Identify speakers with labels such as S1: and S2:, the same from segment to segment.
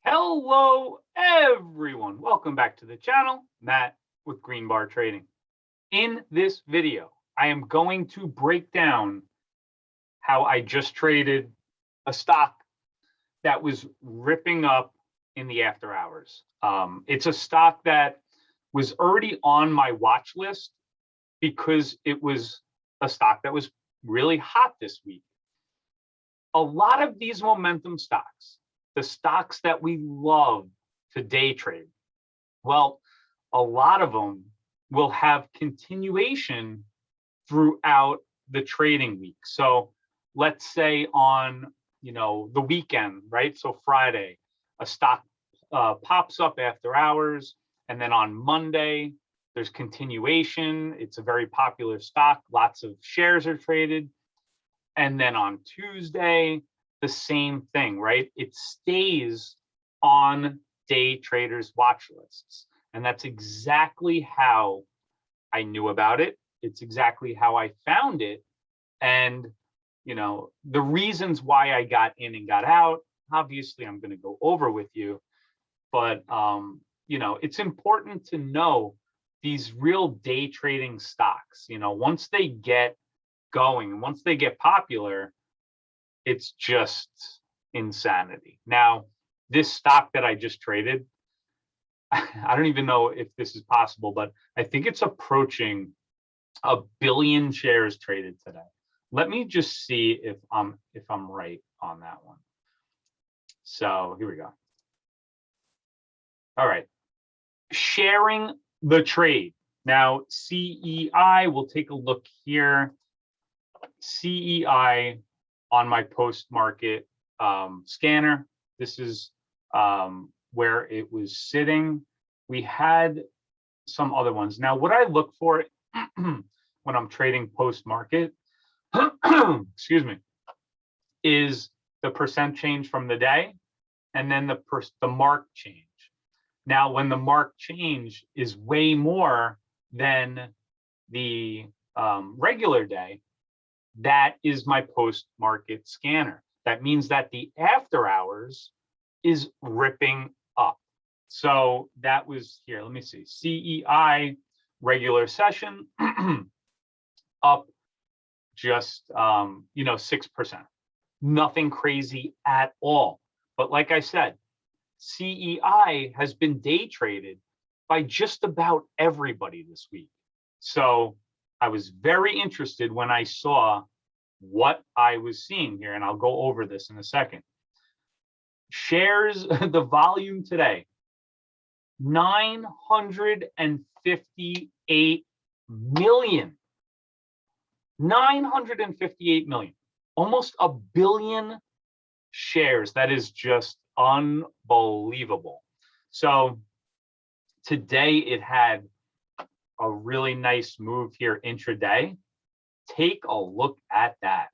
S1: Hello, everyone. Welcome back to the channel, Matt with Green Bar Trading. In this video, I am going to break down how I just traded a stock that was ripping up in the after hours. It's a stock that was already on my watch list because it was a stock that was really hot this week. A lot of these momentum stocks, the stocks that we love to day trade, well, a lot of them will have continuation throughout the trading week. So let's say on the weekend, right? So Friday, a stock pops up after hours, and then on Monday there's continuation. It's a very popular stock. Lots of shares are traded. And then on Tuesday, the same thing, right? It stays on day traders' watch lists. And that's exactly how I knew about it. It's exactly how I found it. And, the reasons why I got in and got out, obviously, I'm going to go over with you. But, it's important to know these real day trading stocks. Once they get going, once they get popular, it's just insanity. Now, this stock that I just traded, I don't even know if this is possible, but I think it's approaching 1 billion shares traded today. Let me just see if I'm right on that one. So here we go. All right. Sharing the trade. Now, CEI, we'll take a look here. CEI on my post-market scanner. This is where it was sitting. We had some other ones. Now, what I look for when I'm trading post-market, excuse me, is the percent change from the day, and then the mark change. Now, when the mark change is way more than the regular day, that is my post-market scanner. That means that the after hours is ripping up. So that was here. Let me see. CEI regular session up just 6%. Nothing crazy at all. But like I said, CEI has been day traded by just about everybody this week. So I was very interested when I saw what I was seeing here, and I'll go over this in a second. Shares, the volume today, 958 million. 958 million, almost 1 billion shares. That is just unbelievable. So today it had a really nice move here intraday. Take a look at that.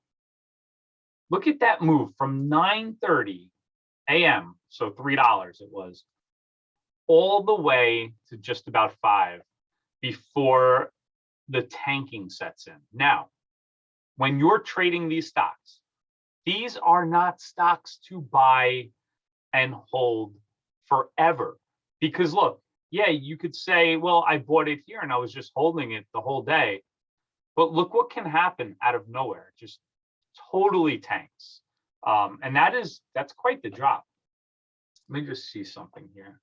S1: Look at that move from 9:30 a.m., so $3 it was, all the way to just about 5 before the tanking sets in. Now, when you're trading these stocks, these are not stocks to buy and hold forever. Because look, yeah, you could say, well, I bought it here and I was just holding it the whole day. But look what can happen out of nowhere. It just totally tanks. And that's quite the drop. Let me just see something here.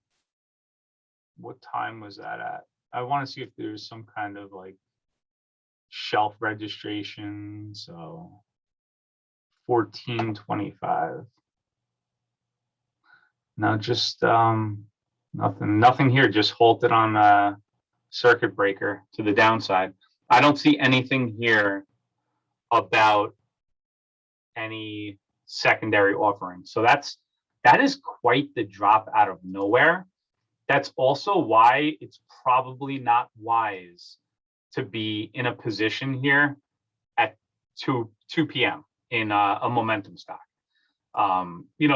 S1: What time was that at? I want to see if there's some kind of like shelf registration. So 1425. No, just nothing here. Just halted on a circuit breaker to the downside. I don't see anything here about any secondary offering. So that is quite the drop out of nowhere. That's also why it's probably not wise to be in a position here at 2 p.m. in a momentum stock.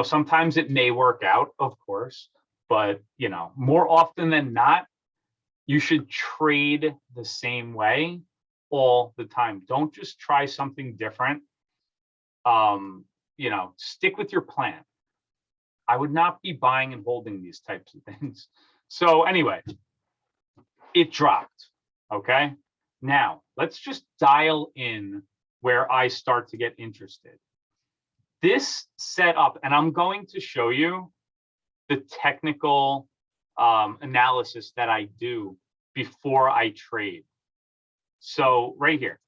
S1: Sometimes it may work out, of course, but more often than not, you should trade the same way all the time. Don't just try something different. Stick with your plan. I would not be buying and holding these types of things. So anyway, it dropped. Okay. Now let's just dial in where I start to get interested. This setup, and I'm going to show you the technical analysis that I do before I trade. So right here,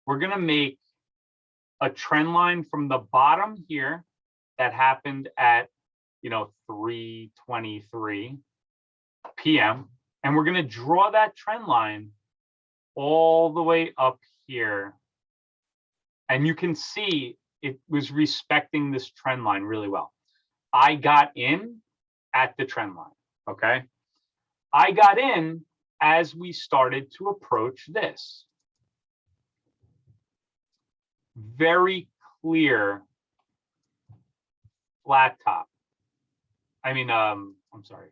S1: we're going to make a trend line from the bottom here that happened at 3:23 p.m. and we're going to draw that trend line all the way up here, and you can see it was respecting this trend line really well. I got in at the trend line. Okay, I got in as we started to approach this very clear flat top. I mean, I'm sorry,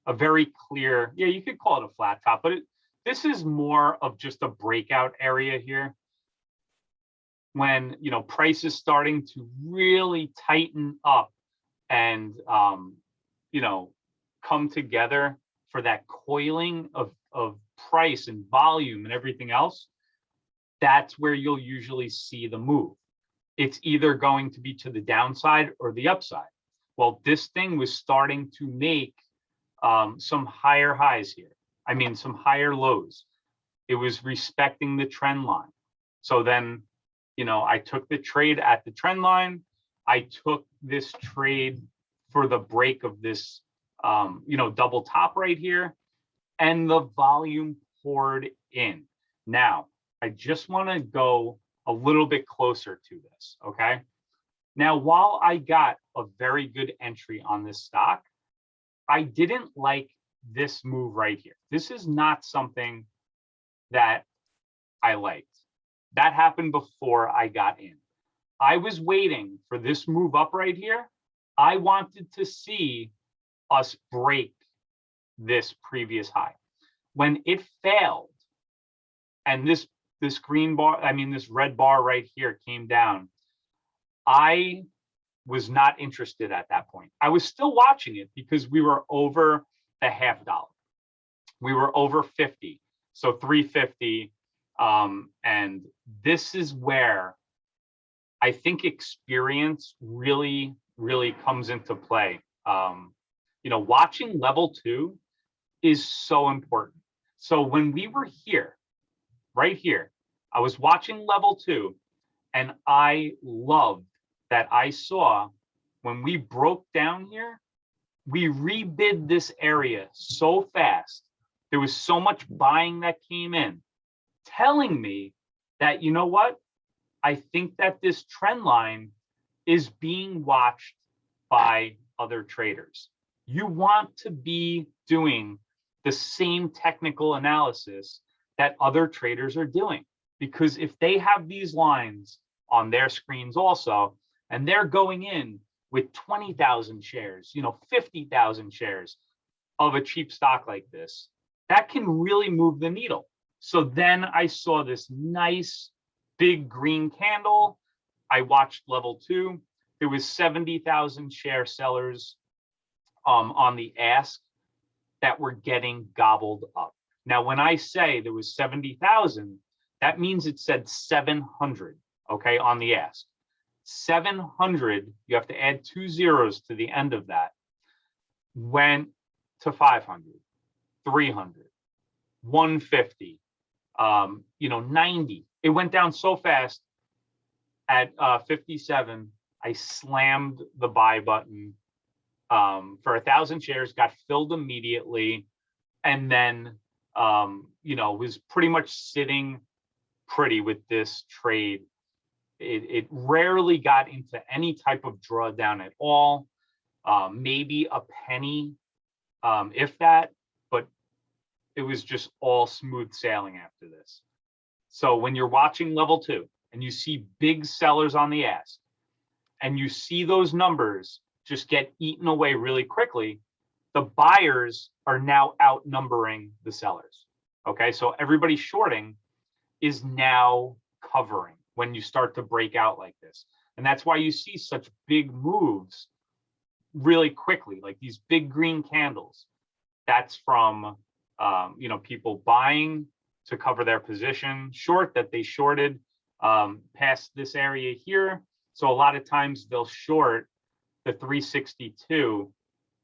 S1: a very clear, yeah, you could call it a flat top, but this is more of just a breakout area here. When, price is starting to really tighten up and, come together for that coiling of price and volume and everything else, that's where you'll usually see the move. It's either going to be to the downside or the upside. Well, this thing was starting to make some higher highs here. I mean, some higher lows. It was respecting the trend line. So then, I took the trade at the trend line. I took this trade for the break of this, double top right here, and the volume poured in. Now, I just want to go a little bit closer to this, okay? Now, while I got a very good entry on this stock, I didn't like this move right here. This is not something that I liked. That happened before I got in. I was waiting for this move up right here. I wanted to see us break this previous high. When it failed and this green bar, this red bar right here came down, I was not interested at that point. I was still watching it because we were over the $0.50. We were over 50, so 350. And this is where I think experience really, really comes into play. Watching level 2 is so important. So when we were here, right here, I was watching level 2, and I loved that I saw when we broke down here, we rebid this area so fast. There was so much buying that came in, telling me that, you know what? I think that this trend line is being watched by other traders. You want to be doing the same technical analysis that other traders are doing, because if they have these lines on their screens also, and they're going in with 20,000 shares, 50,000 shares of a cheap stock like this, that can really move the needle. So then I saw this nice big green candle. I watched level 2. There was 70,000 share sellers on the ask that were getting gobbled up. Now, when I say there was 70,000, that means it said 700, okay, on the ask. 700, you have to add 2 zeros to the end of that, went to 500, 300, 150, 90. It went down so fast. At 57, I slammed the buy button for 1,000 shares, got filled immediately, and then was pretty much sitting pretty with this trade. It rarely got into any type of drawdown at all, maybe a penny, if that, but it was just all smooth sailing after this. So when you're watching level 2 and you see big sellers on the ask, and you see those numbers just get eaten away really quickly, the buyers are now outnumbering the sellers. Okay, so everybody shorting is now covering when you start to break out like this. And that's why you see such big moves really quickly, like these big green candles. That's from people buying to cover their position short that they shorted past this area here. So a lot of times they'll short the 362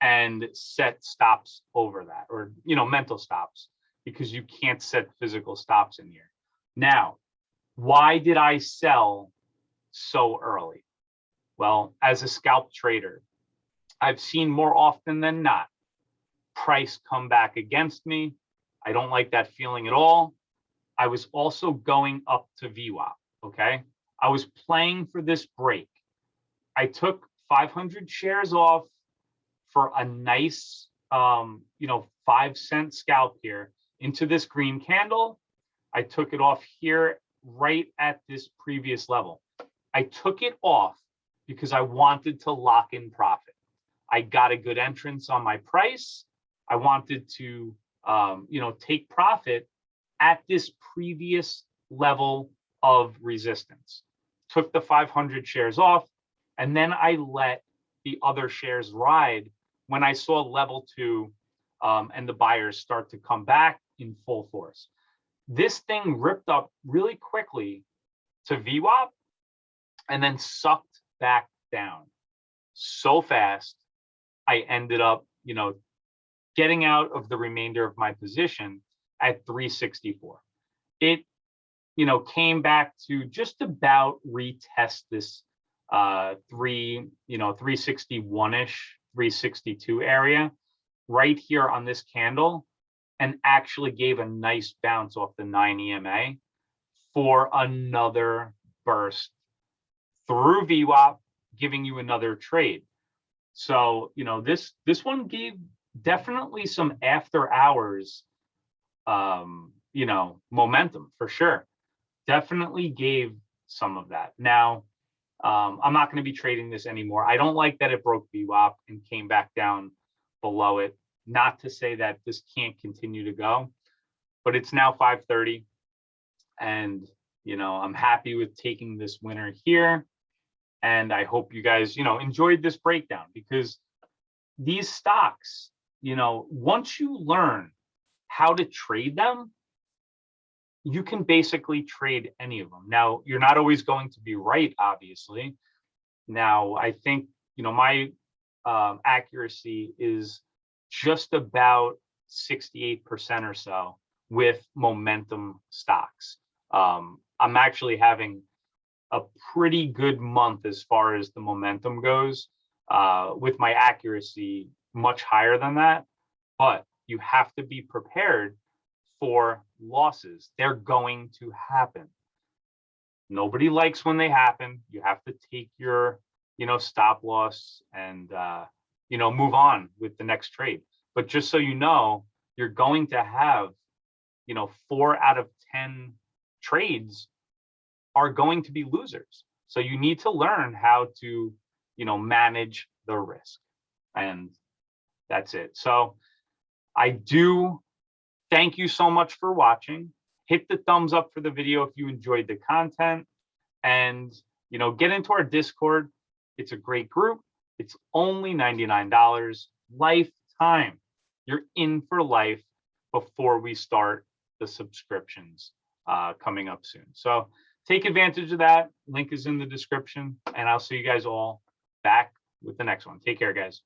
S1: and set stops over that, or mental stops, because you can't set physical stops in here. Now, why did I sell so early? Well, as a scalp trader, I've seen more often than not price come back against me. I don't like that feeling at all. I was also going up to VWAP, okay? I was playing for this break. I took 500 shares off for a nice 5-cent scalp here into this green candle. I took it off here right at this previous level. I took it off because I wanted to lock in profit. I got a good entrance on my price. I wanted to take profit at this previous level of resistance. Took the 500 shares off, and then I let the other shares ride when I saw level 2 and the buyers start to come back in full force. This thing ripped up really quickly to VWAP and then sucked back down so fast. I ended up, getting out of the remainder of my position at 364. It, came back to just about retest this 361-ish, 362 area right here on this candle, and actually gave a nice bounce off the 9 EMA for another burst through VWAP, giving you another trade. So, this one gave definitely some after hours, momentum for sure. Definitely gave some of that. Now, I'm not going to be trading this anymore. I don't like that it broke VWAP and came back down below it. Not to say that this can't continue to go, but it's now 5:30, and I'm happy with taking this winner here. And I hope you guys, enjoyed this breakdown, because these stocks, once you learn how to trade them, you can basically trade any of them. Now, you're not always going to be right, obviously. Now, I think, my accuracy is just about 68% or so with momentum stocks. I'm actually having a pretty good month as far as the momentum goes, with my accuracy much higher than that. But you have to be prepared for losses. They're going to happen. Nobody likes when they happen. You have to take your, stop loss and, move on with the next trade. But just so you know, you're going to have, 4 out of 10 trades are going to be losers. So you need to learn how to, manage the risk. And that's it. So I do thank you so much for watching. Hit the thumbs up for the video if you enjoyed the content, and, get into our Discord. It's a great group. It's only $99 lifetime. You're in for life before we start the subscriptions coming up soon. So take advantage of that. Link is in the description, and I'll see you guys all back with the next one. Take care, guys.